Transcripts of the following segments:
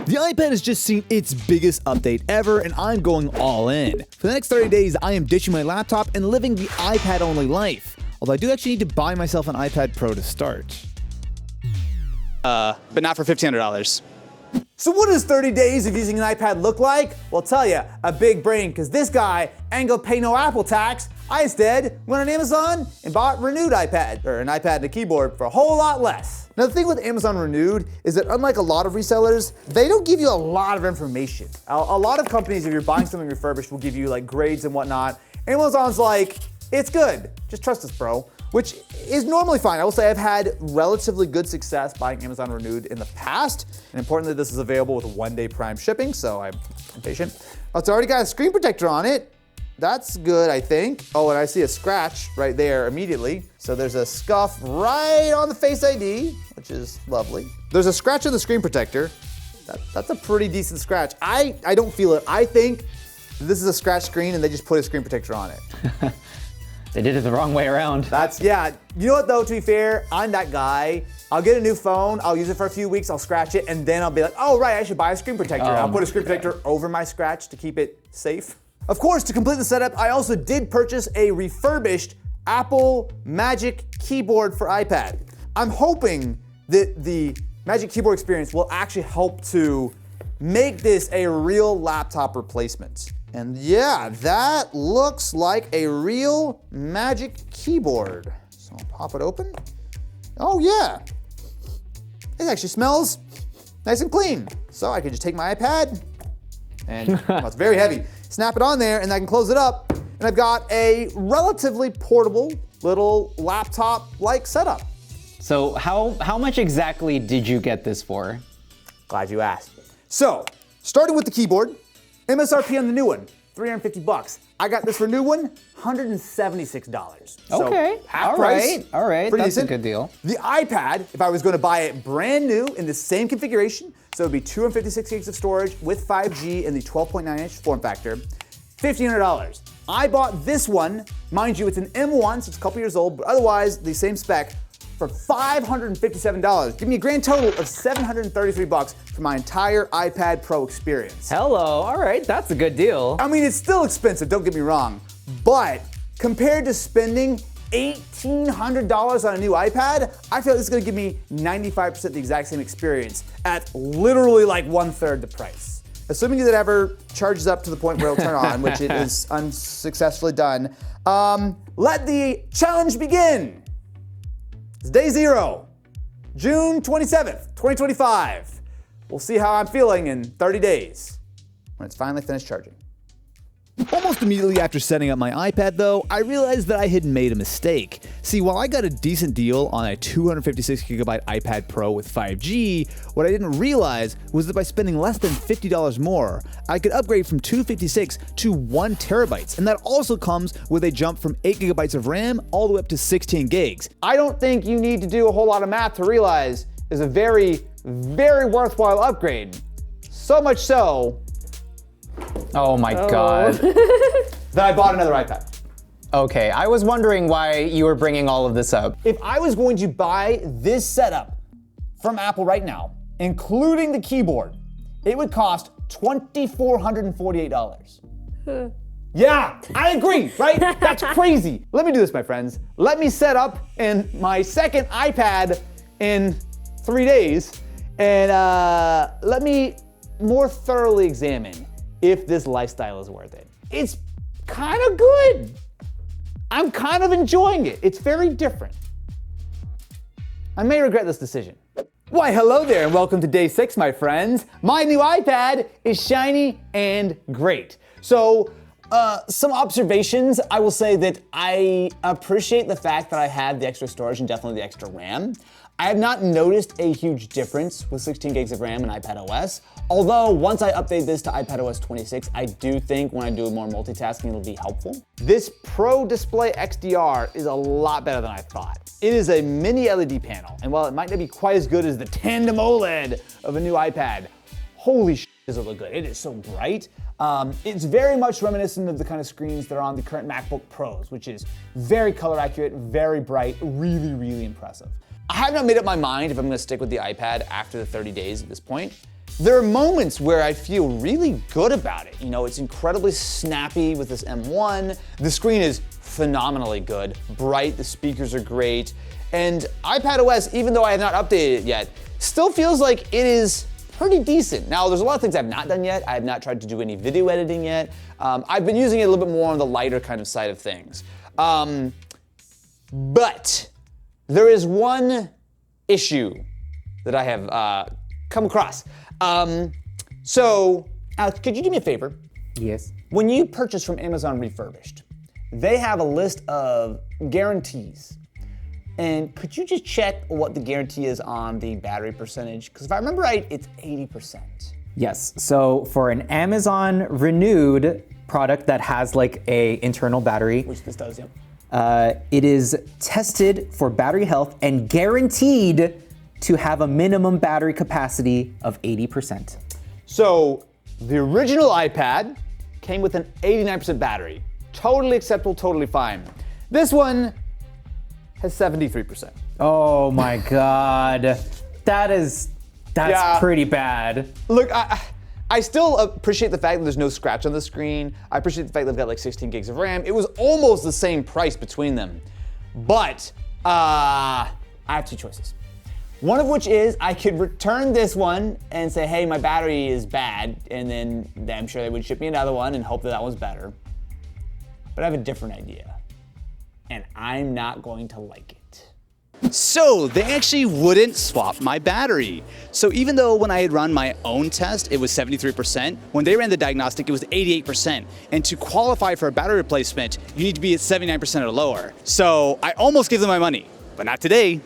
The iPad has just seen its biggest update ever, and I'm going all in. For the next 30 days, I am ditching my laptop and living the iPad-only life. Although I do actually need to buy myself an iPad Pro to start. But not for $1,500. So what does 30 days of using an iPad look like? Well, I'll tell you, a big brain, because this guy ain't gonna pay no Apple tax. I instead went on Amazon and bought Renewed iPad, or an iPad and a keyboard for a whole lot less. Now the thing with Amazon Renewed is that unlike a lot of resellers, they don't give you a lot of information. A lot of companies, if you're buying something refurbished, will give you like grades and whatnot. Amazon's like, it's good, just trust us, bro. Which is normally fine. I will say I've had relatively good success buying Amazon Renewed in the past. And importantly, this is available with 1-day Prime shipping, so I'm patient. It's already got a screen protector on it. That's good, I think. Oh, and I see a scratch right there immediately. So there's a scuff right on the Face ID, which is lovely. There's a scratch on the screen protector. That's a pretty decent scratch. I don't feel it. I think this is a scratch screen and they just put a screen protector on it. They did it the wrong way around. Yeah. You know what though, to be fair, I'm that guy. I'll get a new phone, I'll use it for a few weeks, I'll scratch it, and then I'll be like, oh right, I should buy a screen protector. I'll put a screen protector over my scratch to keep it safe. Of course, to complete the setup, I also did purchase a refurbished Apple Magic Keyboard for iPad. I'm hoping that the Magic Keyboard experience will actually help to make this a real laptop replacement. And yeah, that looks like a real Magic Keyboard. So I'll pop it open. Oh yeah, it actually smells nice and clean. So I can just take my iPad and, well, it's very heavy, snap it on there and I can close it up. And I've got a relatively portable little laptop-like setup. So how much exactly did you get this for? Glad you asked. So, starting with the keyboard, MSRP on the new one, $350. I got this for new one, $176. So Okay, half price, all right, pretty that's decent. a good deal. The iPad, if I was gonna buy it brand new in the same configuration, so it'd be 256 gigs of storage with 5G in the 12.9-inch form factor, $1,500. I bought this one, mind you, it's an M1, so it's a couple years old, but otherwise the same spec, for $557. Give me a grand total of $733 for my entire iPad Pro experience. Hello, all right, that's a good deal. I mean, it's still expensive, don't get me wrong, but compared to spending $1,800 on a new iPad, I feel like this is gonna give me 95% the exact same experience at literally like 1/3 the price. Assuming that it ever charges up to the point where it'll turn on, which it is unsuccessfully done. Let the challenge begin. It's day 0, June 27th, 2025. We'll see how I'm feeling in 30 days when it's finally finished charging. Almost immediately after setting up my iPad though, I realized that I had made a mistake. See, while I got a decent deal on a 256GB iPad Pro with 5G, what I didn't realize was that by spending less than $50 more, I could upgrade from 256 to 1 terabytes, and that also comes with a jump from 8GB of RAM all the way up to 16 gigs. I don't think you need to do a whole lot of math to realize is a very, very worthwhile upgrade. So much so Oh my God. that I bought another iPad. Okay, I was wondering why you were bringing all of this up. If I was going to buy this setup from Apple right now, including the keyboard, it would cost $2,448. Yeah, I agree, right? That's crazy. Let me do this, my friends. Let me set up in my second iPad in 3 days, and let me more thoroughly examine if this lifestyle is worth it. It's kind of good. I'm kind of enjoying it. It's very different. I may regret this decision. Why, hello there and welcome to day 6, my friends. My new iPad is shiny and great. So, some observations. I will say that I appreciate the fact that I had the extra storage and definitely the extra RAM. I have not noticed a huge difference with 16 gigs of RAM in iPadOS. Although once I update this to iPadOS 26, I do think when I do more multitasking, it'll be helpful. This Pro Display XDR is a lot better than I thought. It is a mini LED panel, and while it might not be quite as good as the tandem OLED of a new iPad, holy shit does it look good. It is so bright. It's very much reminiscent of the kind of screens that are on the current MacBook Pros, which is very color accurate, very bright, really, really impressive. I have not made up my mind if I'm gonna stick with the iPad after the 30 days at this point. there are moments where I feel really good about it. You know, it's incredibly snappy with this M1. The screen is phenomenally good, bright, the speakers are great, and iPadOS, even though I have not updated it yet, still feels like it is pretty decent. Now, there's a lot of things I've not done yet. I have not tried to do any video editing yet. I've been using it a little bit more on the lighter kind of side of things. But there is one issue that I have come across. So, Alex, could you do me a favor? Yes. When you purchase from Amazon Refurbished, they have a list of guarantees. And could you just check what the guarantee is on the battery percentage? Because if I remember right, it's 80%. Yes, so for an Amazon Renewed product that has like a internal battery, Which this does, yeah. it is tested for battery health and guaranteed to have a minimum battery capacity of 80%. So the original iPad came with an 89% battery. Totally acceptable, totally fine. This one has 73%. Oh my God, that's Yeah. pretty bad. Look, I still appreciate the fact that there's no scratch on the screen. I appreciate the fact that they've got like 16 gigs of RAM. It was almost the same price between them. But I have two choices. One of which is I could return this one and say, hey, my battery is bad, and then I'm sure they would ship me another one and hope that that one's better. But I have a different idea, and I'm not going to like it. So they actually wouldn't swap my battery. So even though when I had run my own test, it was 73%, when they ran the diagnostic, it was 88%. And to qualify for a battery replacement, you need to be at 79% or lower. So I almost gave them my money, but not today.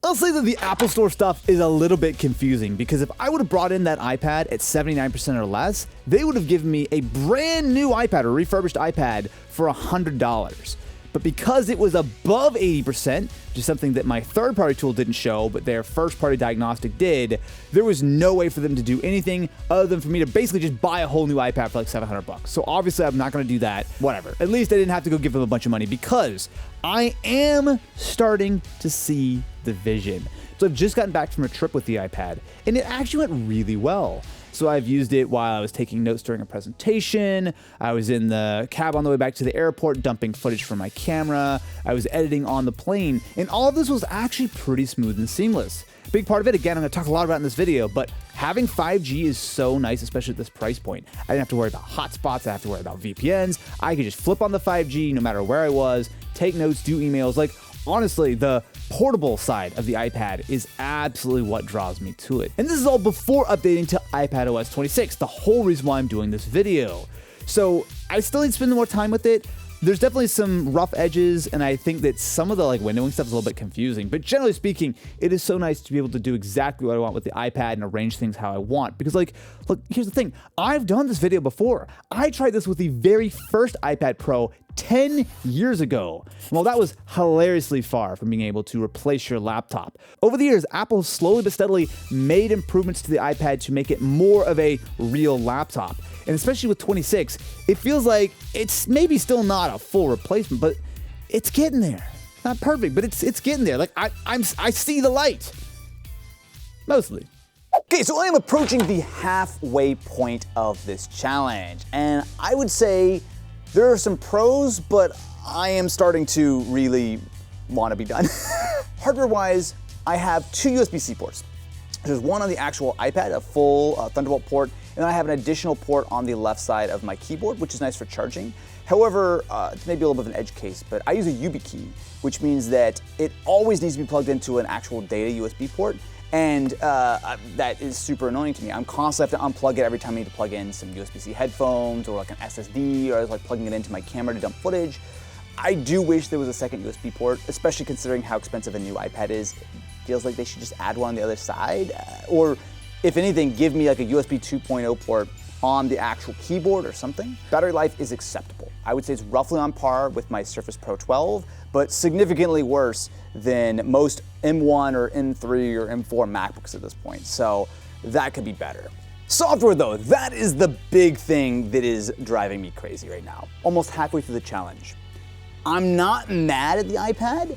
I'll say that the Apple Store stuff is a little bit confusing because if I would have brought in that iPad at 79% or less, they would have given me a brand new iPad or refurbished iPad for $100. But because it was above 80%, which is something that my third-party tool didn't show, but their first-party diagnostic did, there was no way for them to do anything other than for me to basically just buy a whole new iPad for like $700. So obviously I'm not gonna do that, whatever. At least I didn't have to go give them a bunch of money because I am starting to see the vision. So I've just gotten back from a trip with the iPad, and it actually went really well. So I've used it while I was taking notes during a presentation. I was in the cab on the way back to the airport dumping footage from my camera. I was editing on the plane, and all of this was actually pretty smooth and seamless. Big part of it, again, I'm gonna talk a lot about in this video, but having 5G is so nice, especially at this price point. I didn't have to worry about hotspots, I didn't have to worry about VPNs. I could just flip on the 5G no matter where I was, take notes, do emails. Like, honestly, the portable side of the iPad is absolutely what draws me to it. And this is all before updating to iPadOS 26, the whole reason why I'm doing this video. So I still need to spend more time with it. There's definitely some rough edges, and I think that some of the like windowing stuff is a little bit confusing, but generally speaking, it is so nice to be able to do exactly what I want with the iPad and arrange things how I want. Because like, look, here's the thing. I've done this video before. I tried this with the very first iPad Pro 10 years ago. Well, that was hilariously far from being able to replace your laptop. Over the years, Apple slowly but steadily made improvements to the iPad to make it more of a real laptop. And especially with 26, it feels like it's maybe still not a full replacement, but it's getting there. Not perfect, but it's getting there. Like I see the light. Mostly. Okay, so I am approaching the halfway point of this challenge, and I would say there are some pros, but I am starting to really want to be done. Hardware-wise, I have two USB-C ports. There's one on the actual iPad, a full Thunderbolt port, and then I have an additional port on the left side of my keyboard, which is nice for charging. However, it's maybe a little bit of an edge case, but I use a YubiKey, which means that it always needs to be plugged into an actual data USB port, and that is super annoying to me. I'm constantly have to unplug it every time I need to plug in some USB-C headphones or like an SSD, or I was like plugging it into my camera to dump footage. I do wish there was a second USB port, especially considering how expensive a new iPad is. It feels like they should just add one on the other side, or if anything, give me like a USB 2.0 port on the actual keyboard or something. Battery life is acceptable. I would say it's roughly on par with my Surface Pro 12, but significantly worse than most M1 or M3 or M4 MacBooks at this point. So that could be better. Software though, that is the big thing that is driving me crazy right now. Almost halfway through the challenge. I'm not mad at the iPad,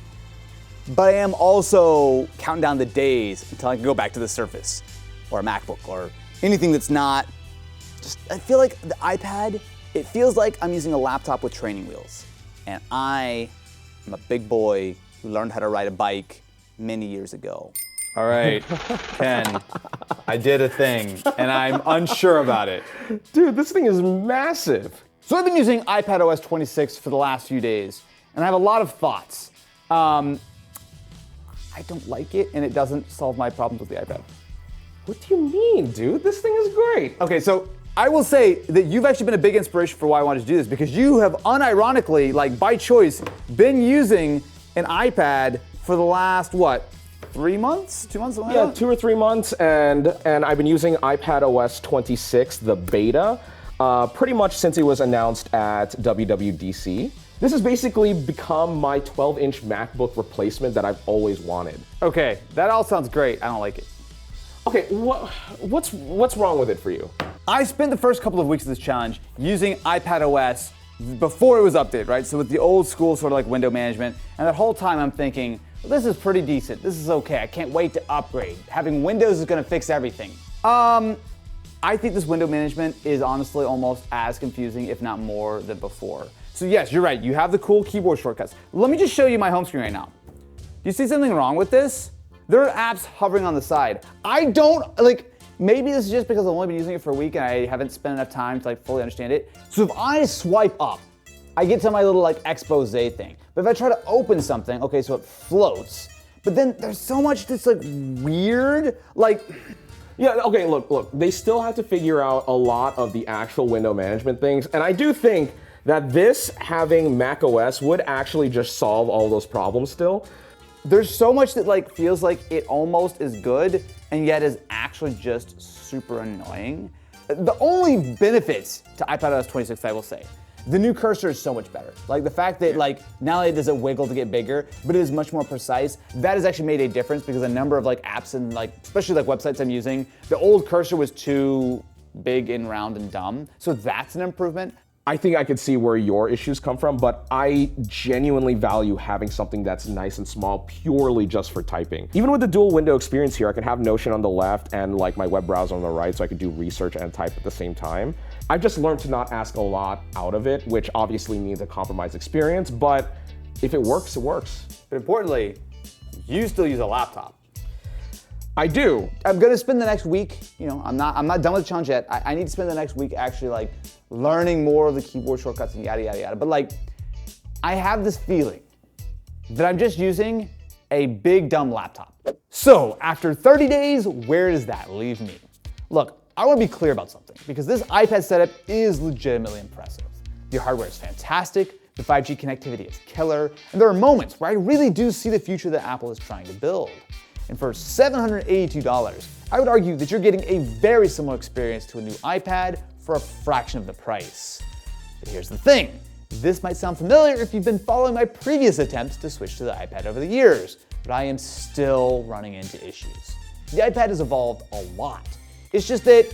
but I am also counting down the days until I can go back to the Surface or a MacBook or anything that's not, I feel like the iPad, it feels like I'm using a laptop with training wheels. And I am a big boy who learned how to ride a bike many years ago. All right, Ken, I did a thing, and I'm unsure about it. Dude, this thing is massive. So I've been using iPadOS 26 for the last few days, and I have a lot of thoughts. I don't like it, and it doesn't solve my problems with the iPad. What do you mean, dude? This thing is great. Okay, so I will say that you've actually been a big inspiration for why I wanted to do this, because you have unironically, like by choice, been using an iPad for the last, what, 3 months? 2 months? Yeah, 2 or 3 months, and I've been using iPadOS 26, the beta, pretty much since it was announced at WWDC. This has basically become my 12-inch MacBook replacement that I've always wanted. Okay, that all sounds great. I don't like it. Okay, what's wrong with it for you? I spent the first couple of weeks of this challenge using iPadOS before it was updated, right? So with the old school sort of like window management, and that whole time I'm thinking, well, this is pretty decent. This is okay. I can't wait to upgrade. Having Windows is going to fix everything. I think this window management is honestly almost as confusing, if not more, than before. So yes, you're right. You have the cool keyboard shortcuts. Let me just show you my home screen right now. Do you see something wrong with this? There are apps hovering on the side. I don't, like, maybe this is just because I've only been using it for a week and I haven't spent enough time to like fully understand it. So if I swipe up, I get to my little like expose thing. But if I try to open something, okay, so it floats. But then there's so much that's like weird, like. Yeah, okay, look, they still have to figure out a lot of the actual window management things, and I do think that this having macOS would actually just solve all those problems still. There's so much that like feels like it almost is good and yet is actually just super annoying. The only benefits to iPadOS 26, I will say, the new cursor is so much better. Like the fact that like not only does it wiggle to get bigger, but it is much more precise. That has actually made a difference because a number of like apps and like, especially like websites I'm using, the old cursor was too big and round and dumb. So that's an improvement. I think I could see where your issues come from, but I genuinely value having something that's nice and small purely just for typing. Even with the dual window experience here, I can have Notion on the left and like my web browser on the right, so I could do research and type at the same time. I've just learned to not ask a lot out of it, which obviously means a compromised experience, but if it works, it works. But importantly, you still use a laptop. I do. I'm gonna spend the next week, you know, I'm not done with the challenge yet. I need to spend the next week actually like learning more of the keyboard shortcuts and yada, yada, yada. But like, I have this feeling that I'm just using a big dumb laptop. So after 30 days, where does that leave me? Look, I wanna be clear about something because this iPad setup is legitimately impressive. The hardware is fantastic, the 5G connectivity is killer, and there are moments where I really do see the future that Apple is trying to build. And for $782, I would argue that you're getting a very similar experience to a new iPad for a fraction of the price. But here's the thing. This might sound familiar if you've been following my previous attempts to switch to the iPad over the years, but I am still running into issues. The iPad has evolved a lot. It's just that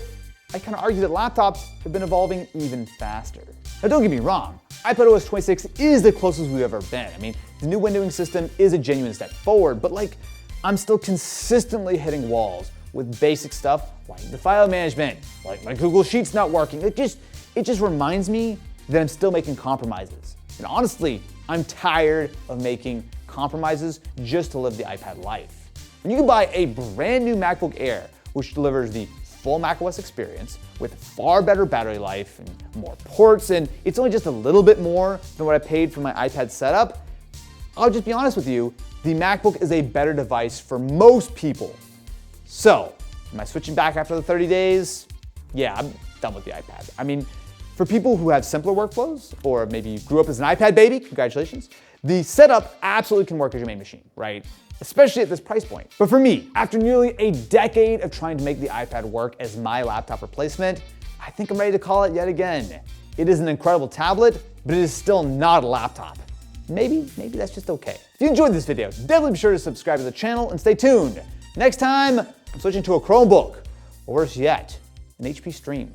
I kind of argue that laptops have been evolving even faster. Now don't get me wrong, iPadOS 26 is the closest we've ever been. I mean, the new windowing system is a genuine step forward, but like, I'm still consistently hitting walls with basic stuff like the file management, like my Google Sheets not working. It just reminds me that I'm still making compromises. And honestly, I'm tired of making compromises just to live the iPad life. And you can buy a brand new MacBook Air, which delivers the full macOS experience with far better battery life and more ports, and it's only just a little bit more than what I paid for my iPad setup. I'll just be honest with you, the MacBook is a better device for most people. So, am I switching back after the 30 days? Yeah, I'm done with the iPad. I mean, for people who have simpler workflows, or maybe you grew up as an iPad baby, congratulations, the setup absolutely can work as your main machine, right? Especially at this price point. But for me, after nearly a decade of trying to make the iPad work as my laptop replacement, I think I'm ready to call it yet again. It is an incredible tablet, but it is still not a laptop. Maybe that's just okay. If you enjoyed this video, definitely be sure to subscribe to the channel and stay tuned. Next time, I'm switching to a Chromebook, or worse yet, an HP Stream.